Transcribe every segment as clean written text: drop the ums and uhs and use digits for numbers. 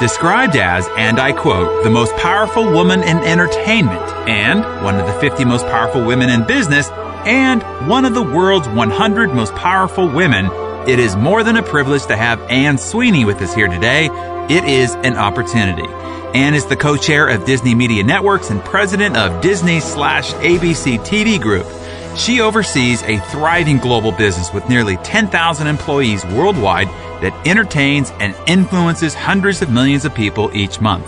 described as, and I quote, the most powerful woman in entertainment, and one of the 50 most powerful women in business, and one of the world's 100 most powerful women, it is more than a privilege to have Anne Sweeney with us here today. It is an opportunity. Anne is the co-chair of Disney Media Networks and president of Disney/ABC TV Group. She oversees a thriving global business with nearly 10,000 employees worldwide that entertains and influences hundreds of millions of people each month.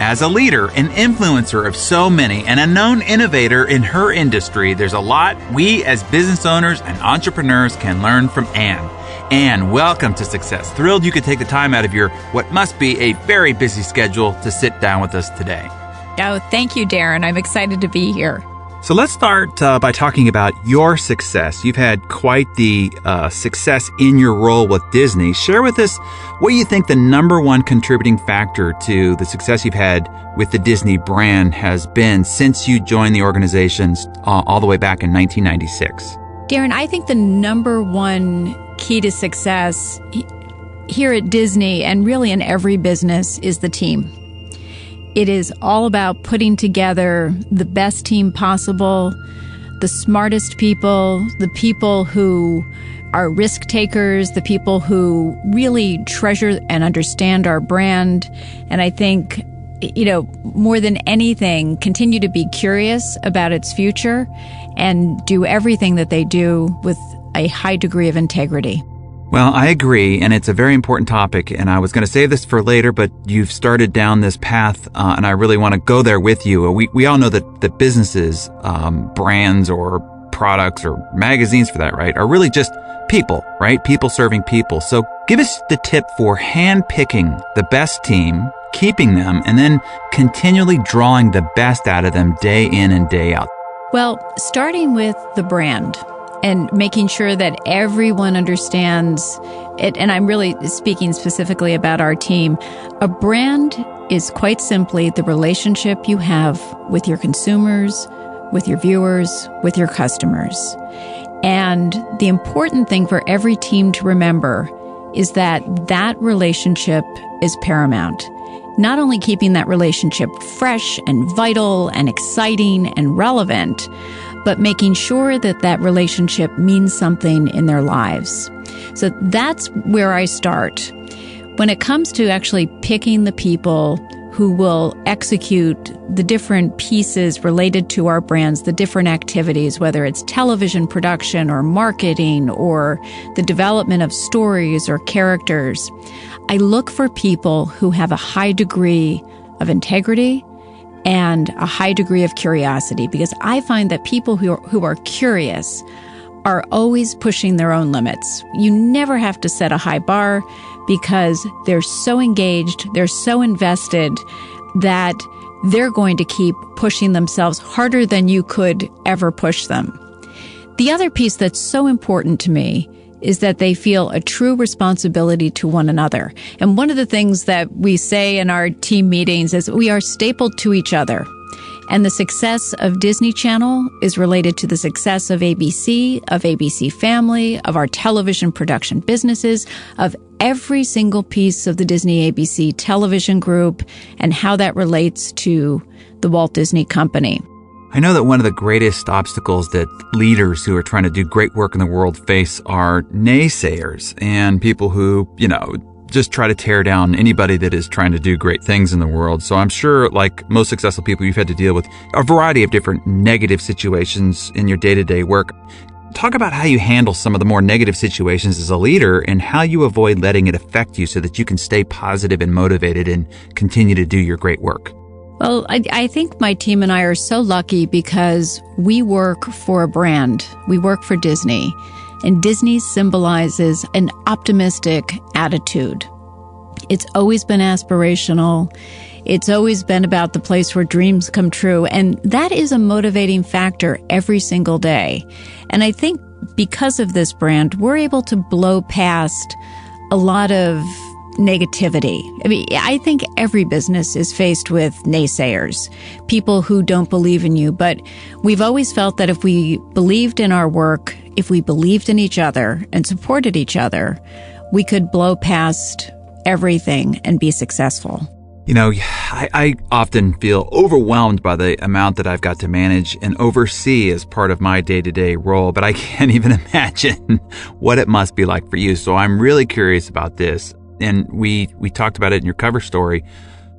As a leader and influencer of so many and a known innovator in her industry, there's a lot we as business owners and entrepreneurs can learn from Anne. Anne, welcome to Success. Thrilled you could take the time out of your what must be a very busy schedule to sit down with us today. Oh, thank you, Darren. I'm excited to be here. So let's start by talking about your success. You've had quite the success in your role with Disney. Share with us what you think the number one contributing factor to the success you've had with the Disney brand has been since you joined the organizations all the way back in 1996. Darren, I think the number one key to success here at Disney and really in every business is the team. It is all about putting together the best team possible, the smartest people, the people who are risk takers, the people who really treasure and understand our brand. And I think, more than anything, continue to be curious about its future and do everything that they do with a high degree of integrity. Well, I agree, and it's a very important topic, and I was going to save this for later, but you've started down this path, and I really want to go there with you. We all know that businesses, brands or products or magazines for that, right, are really just people, right? People serving people. So give us the tip for handpicking the best team, keeping them, and then continually drawing the best out of them day in and day out. Well, starting with the brand and making sure that everyone understands it, and I'm really speaking specifically about our team. A brand is quite simply the relationship you have with your consumers, with your viewers, with your customers. And the important thing for every team to remember is that that relationship is paramount. Not only keeping that relationship fresh and vital and exciting and relevant, but making sure that that relationship means something in their lives. So that's where I start. When it comes to actually picking the people who will execute the different pieces related to our brands, the different activities, whether it's television production or marketing or the development of stories or characters, I look for people who have a high degree of integrity and a high degree of curiosity, because I find that people who are curious are always pushing their own limits. You never have to set a high bar because they're so engaged, they're so invested that they're going to keep pushing themselves harder than you could ever push them. The other piece that's so important to me is that they feel a true responsibility to one another. And one of the things that we say in our team meetings is we are stapled to each other. And the success of Disney Channel is related to the success of ABC Family, of our television production businesses, of every single piece of the Disney ABC television group, and how that relates to the Walt Disney Company. I know that one of the greatest obstacles that leaders who are trying to do great work in the world face are naysayers and people who, just try to tear down anybody that is trying to do great things in the world. So I'm sure, like most successful people, you've had to deal with a variety of different negative situations in your day-to-day work. Talk about how you handle some of the more negative situations as a leader and how you avoid letting it affect you so that you can stay positive and motivated and continue to do your great work. Well, I think my team and I are so lucky because we work for a brand. We work for Disney, and Disney symbolizes an optimistic attitude. It's always been aspirational. It's always been about the place where dreams come true, and that is a motivating factor every single day. And I think because of this brand, we're able to blow past a lot of negativity. I mean, I think every business is faced with naysayers, people who don't believe in you, but we've always felt that if we believed in our work, if we believed in each other and supported each other, we could blow past everything and be successful. I often feel overwhelmed by the amount that I've got to manage and oversee as part of my day-to-day role, but I can't even imagine what it must be like for you. So I'm really curious about this. And we talked about it in your cover story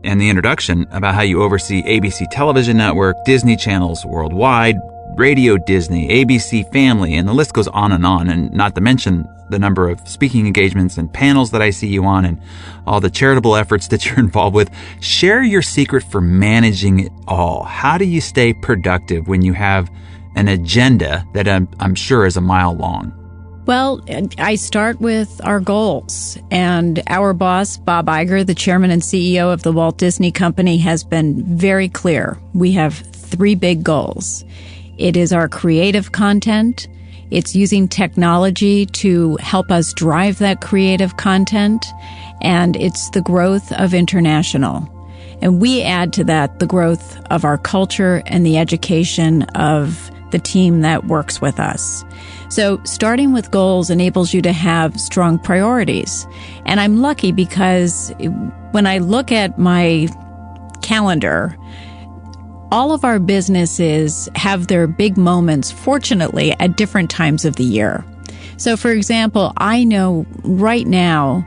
and the introduction about how you oversee ABC Television Network, Disney channels worldwide, Radio Disney, ABC Family, and the list goes on, and not to mention the number of speaking engagements and panels that I see you on and all the charitable efforts that you're involved with. Share your secret for managing it all. How do you stay productive when you have an agenda that I'm sure is a mile long? Well, I start with our goals, and our boss, Bob Iger, the chairman and CEO of the Walt Disney Company, has been very clear. We have 3 big goals. It is our creative content. It's using technology to help us drive that creative content. And it's the growth of international. And we add to that the growth of our culture and the education of the team that works with us. So starting with goals enables you to have strong priorities. And I'm lucky because when I look at my calendar, all of our businesses have their big moments, fortunately, at different times of the year. So, for example, I know right now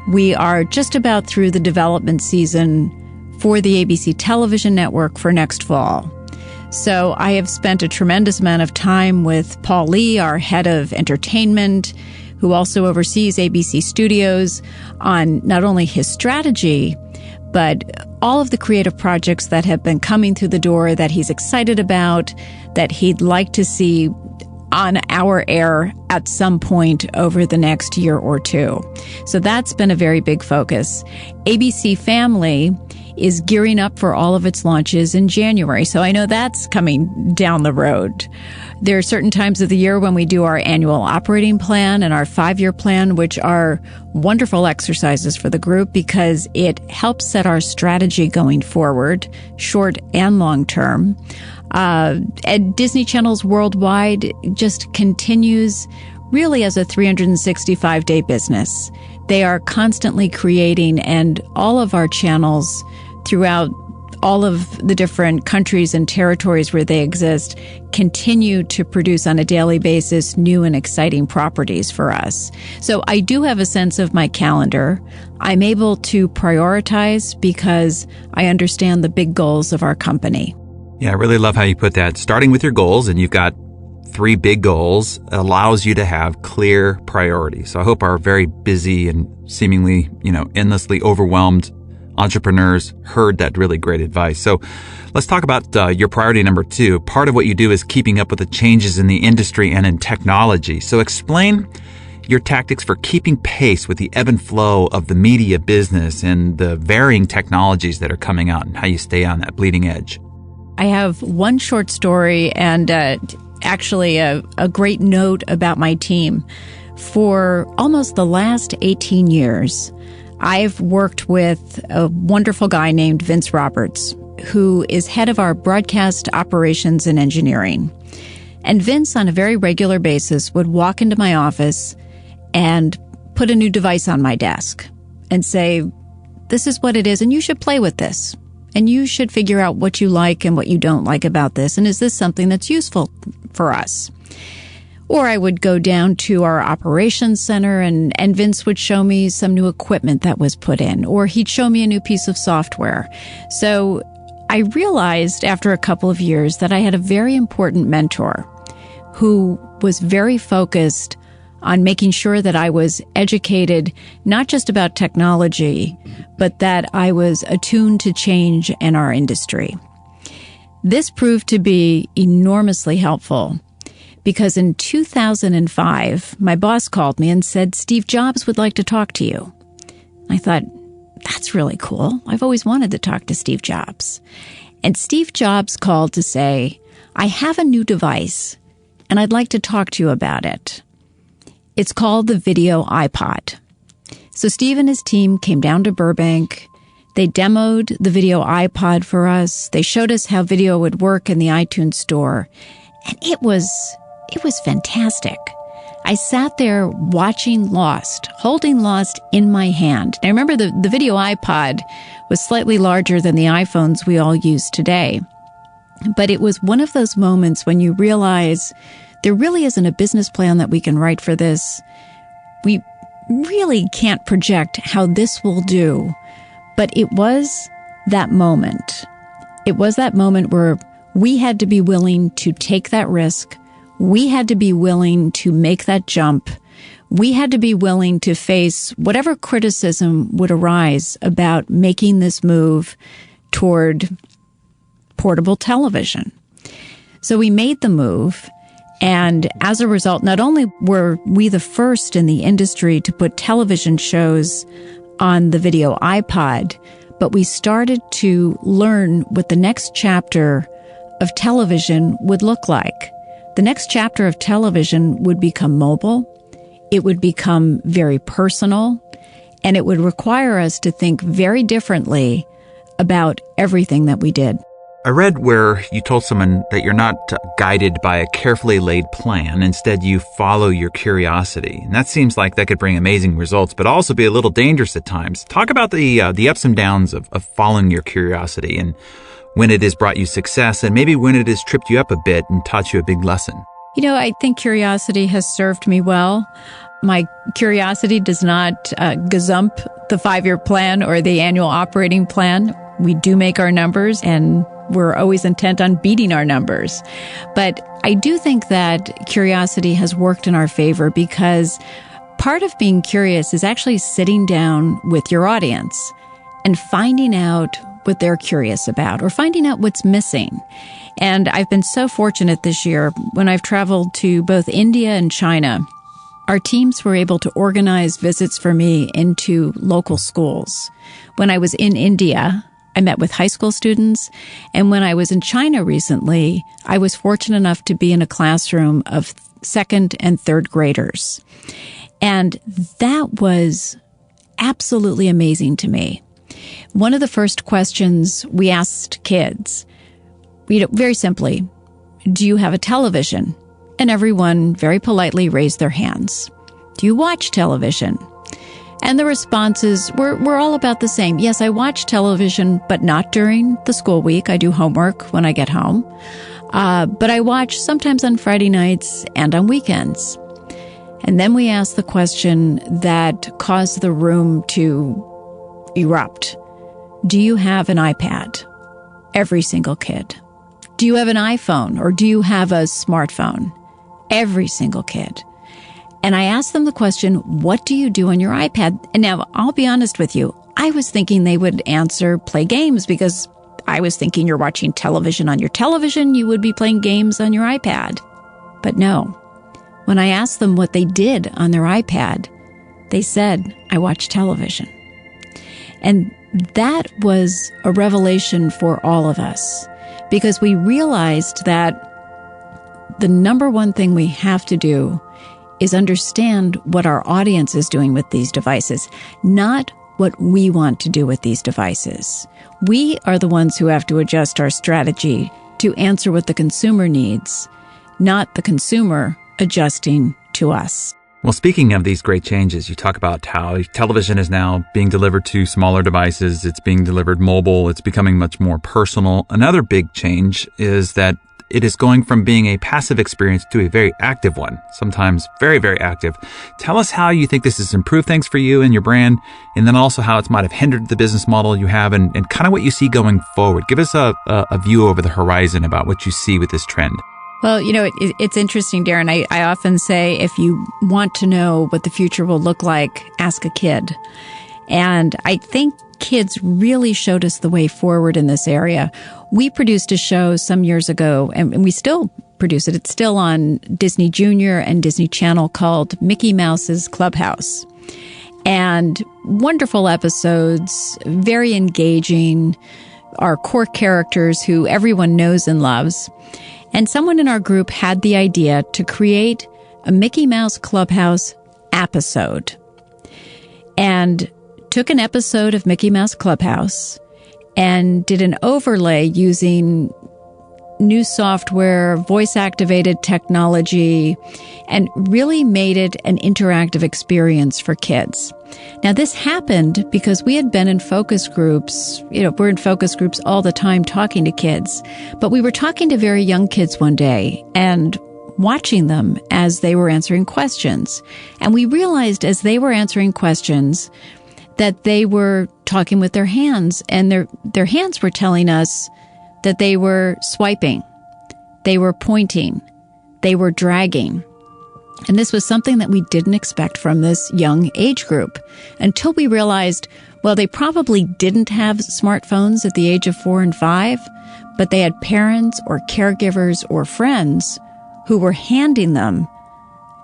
we are just about through the development season for the ABC Television Network for next fall. So I have spent a tremendous amount of time with Paul Lee, our head of entertainment, who also oversees ABC Studios, on not only his strategy, but all of the creative projects that have been coming through the door that he's excited about, that he'd like to see on our air at some point over the next year or two. So that's been a very big focus. ABC Family is gearing up for all of its launches in January. So I know that's coming down the road. There are certain times of the year when we do our annual operating plan and our 5-year plan, which are wonderful exercises for the group because it helps set our strategy going forward, short and long term. And Disney Channels worldwide just continues really as a 365-day business. They are constantly creating, and all of our channels throughout all of the different countries and territories where they exist continue to produce on a daily basis new and exciting properties for us. So I do have a sense of my calendar. I'm able to prioritize because I understand the big goals of our company. Yeah, I really love how you put that. Starting with your goals, and you've got 3 big goals, allows you to have clear priorities. So I hope our very busy and seemingly, endlessly overwhelmed entrepreneurs heard that really great advice. So let's talk about your priority number 2. Part of what you do is keeping up with the changes in the industry and in technology. So explain your tactics for keeping pace with the ebb and flow of the media business and the varying technologies that are coming out and how you stay on that bleeding edge. I have one short story and actually a great note about my team. For almost the last 18 years, I've worked with a wonderful guy named Vince Roberts, who is head of our broadcast operations and engineering. And Vince, on a very regular basis, would walk into my office and put a new device on my desk and say, "This is what it is, and you should play with this. And you should figure out what you like and what you don't like about this. And is this something that's useful for us?" Or I would go down to our operations center and Vince would show me some new equipment that was put in, or he'd show me a new piece of software. So I realized after a couple of years that I had a very important mentor who was very focused on making sure that I was educated, not just about technology, but that I was attuned to change in our industry. This proved to be enormously helpful because in 2005, my boss called me and said, "Steve Jobs would like to talk to you." I thought, that's really cool. I've always wanted to talk to Steve Jobs. And Steve Jobs called to say, "I have a new device and I'd like to talk to you about it. It's called the Video iPod." So Steve and his team came down to Burbank. They demoed the Video iPod for us. They showed us how video would work in the iTunes store. And it was fantastic. I sat there watching Lost, holding Lost in my hand. Now, remember, the video iPod was slightly larger than the iPhones we all use today. But it was one of those moments when you realize there really isn't a business plan that we can write for this. We really can't project how this will do. But it was that moment. It was that moment where we had to be willing to take that risk. We had to be willing to make that jump. We had to be willing to face whatever criticism would arise about making this move toward portable television. So we made the move. And as a result, not only were we the first in the industry to put television shows on the video iPod, but we started to learn what the next chapter of television would look like. The next chapter of television would become mobile. It would become very personal, and it would require us to think very differently about everything that we did. I read where you told someone that you're not guided by a carefully laid plan. Instead, you follow your curiosity. And that seems like that could bring amazing results, but also be a little dangerous at times. Talk about the ups and downs of following your curiosity and when it has brought you success and maybe when it has tripped you up a bit and taught you a big lesson. You know, I think curiosity has served me well. My curiosity does not gazump the 5-year plan or the annual operating plan. We do make our numbers, and we're always intent on beating our numbers. But I do think that curiosity has worked in our favor because part of being curious is actually sitting down with your audience and finding out what they're curious about or finding out what's missing. And I've been so fortunate this year when I've traveled to both India and China. Our teams were able to organize visits for me into local schools. When I was in India, I met with high school students. And when I was in China recently, I was fortunate enough to be in a classroom of second and third graders. And that was absolutely amazing to me. One of the first questions we asked kids, very simply, do you have a television? And everyone very politely raised their hands. Do you watch television? And the responses were all about the same. Yes, I watch television, but not during the school week. I do homework when I get home. But I watch sometimes on Friday nights and on weekends. And then we asked the question that caused the room to erupt. Do you have an iPad? Every single kid. Do you have an iPhone or do you have a smartphone? Every single kid. And I asked them the question, what do you do on your iPad? And now, I'll be honest with you, I was thinking they would answer play games because I was thinking you're watching television on your television, you would be playing games on your iPad. But no, when I asked them what they did on their iPad, they said, I watch television. And that was a revelation for all of us because we realized that the number one thing we have to do is understand what our audience is doing with these devices, not what we want to do with these devices. We are the ones who have to adjust our strategy to answer what the consumer needs, not the consumer adjusting to us. Well, speaking of these great changes, you talk about how television is now being delivered to smaller devices. It's being delivered mobile. It's becoming much more personal. Another big change is that it is going from being a passive experience to a very active one, sometimes very, very active. Tell us how you think this has improved things for you and your brand, and then also how it might have hindered the business model you have and kind of what you see going forward. Give us a view over the horizon about what you see with this trend. Well, you know, it's interesting, Darren. I often say if you want to know what the future will look like, ask a kid. And I think kids really showed us the way forward in this area. We produced a show some years ago, and we still produce it. It's still on Disney Junior and Disney Channel called Mickey Mouse's Clubhouse. And wonderful episodes, very engaging, our core characters who everyone knows and loves. And someone in our group had the idea to create a Mickey Mouse Clubhouse episode. And took an episode of Mickey Mouse Clubhouse and did an overlay using new software, voice-activated technology, and really made it an interactive experience for kids. Now, this happened because we had been in focus groups. We're in focus groups all the time talking to kids, but we were talking to very young kids one day and watching them as they were answering questions. And we realized as they were answering questions that they were talking with their hands, and their hands were telling us that they were swiping, they were pointing, they were dragging. And this was something that we didn't expect from this young age group until we realized, well, they probably didn't have smartphones at the age of 4 and 5, but they had parents or caregivers or friends who were handing them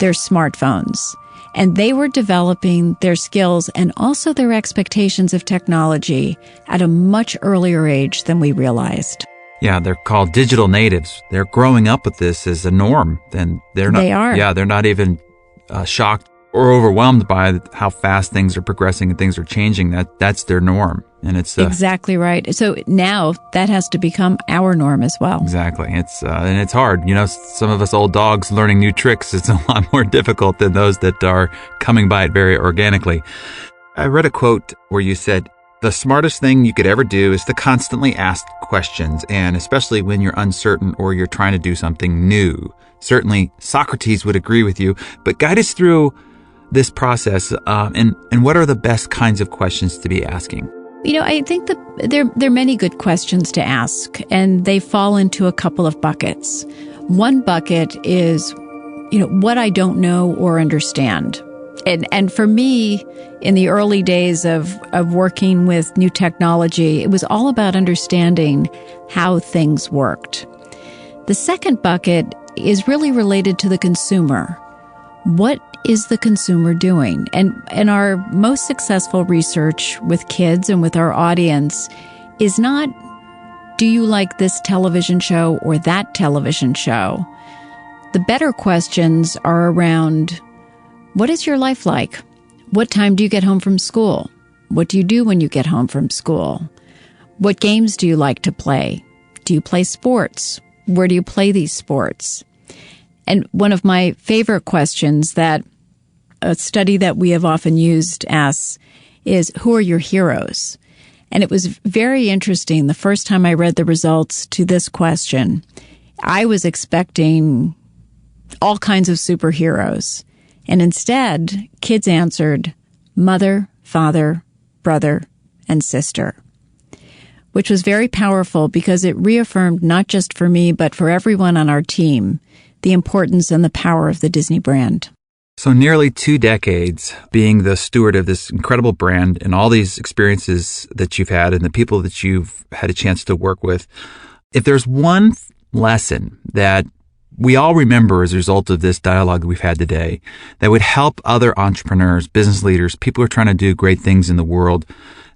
their smartphones. And they were developing their skills and also their expectations of technology at a much earlier age than we realized. Yeah, they're called digital natives. They're growing up with this as a norm. And they're not. They are. Yeah, they're not even shocked or overwhelmed by how fast things are progressing and things are changing. That's their norm. And it's exactly right. So now that has to become our norm as well. Exactly. And it's hard. Some of us old dogs learning new tricks is a lot more difficult than those that are coming by it very organically. I read a quote where you said, "The smartest thing you could ever do is to constantly ask questions, and especially when you're uncertain or you're trying to do something new." Certainly Socrates would agree with you, but guide us through this process and what are the best kinds of questions to be asking? I think that there are many good questions to ask, and they fall into a couple of buckets. One bucket is, what I don't know or understand. And for me, in the early days of working with new technology, it was all about understanding how things worked. The second bucket is really related to the consumer. What is the consumer doing? And our most successful research with kids and with our audience is not, do you like this television show or that television show? The better questions are around, what is your life like? What time do you get home from school? What do you do when you get home from school? What games do you like to play? Do you play sports? Where do you play these sports? And one of my favorite questions that a study that we have often used asks is, who are your heroes? And it was very interesting. The first time I read the results to this question, I was expecting all kinds of superheroes. And instead, kids answered mother, father, brother, and sister, which was very powerful because it reaffirmed not just for me, but for everyone on our team, the importance and the power of the Disney brand. So nearly 2 decades being the steward of this incredible brand and all these experiences that you've had and the people that you've had a chance to work with. If there's one lesson that we all remember as a result of this dialogue that we've had today that would help other entrepreneurs, business leaders, people who are trying to do great things in the world,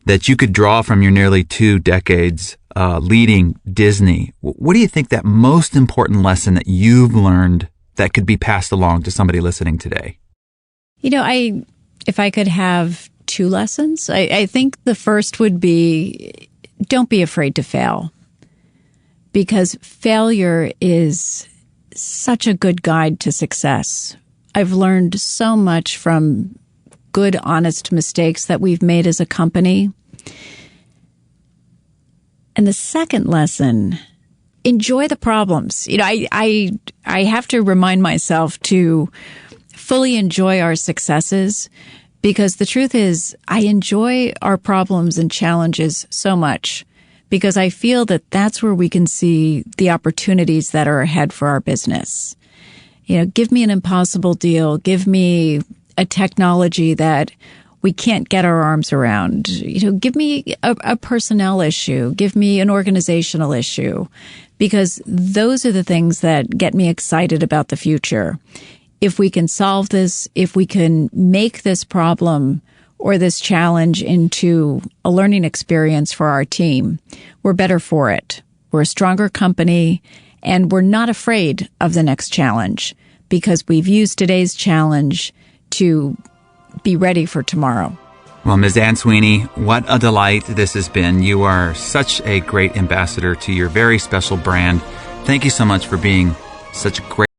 that you could draw from your nearly 2 decades leading Disney, what do you think that most important lesson that you've learned that could be passed along to somebody listening today? If I could have 2 lessons, I think the first would be, don't be afraid to fail, because failure is such a good guide to success. I've learned so much from good, honest mistakes that we've made as a company. And the second lesson, enjoy the problems. I have to remind myself to fully enjoy our successes, because the truth is I enjoy our problems and challenges so much, because I feel that that's where we can see the opportunities that are ahead for our business. Give me an impossible deal. Give me a technology that we can't get our arms around. Give me a personnel issue. Give me an organizational issue, because those are the things that get me excited about the future. If we can solve this, if we can make this problem or this challenge into a learning experience for our team, we're better for it. We're a stronger company, and we're not afraid of the next challenge, because we've used today's challenge to be ready for tomorrow. Well, Ms. Ann Sweeney, what a delight this has been. You are such a great ambassador to your very special brand, Thank you so much for being such a great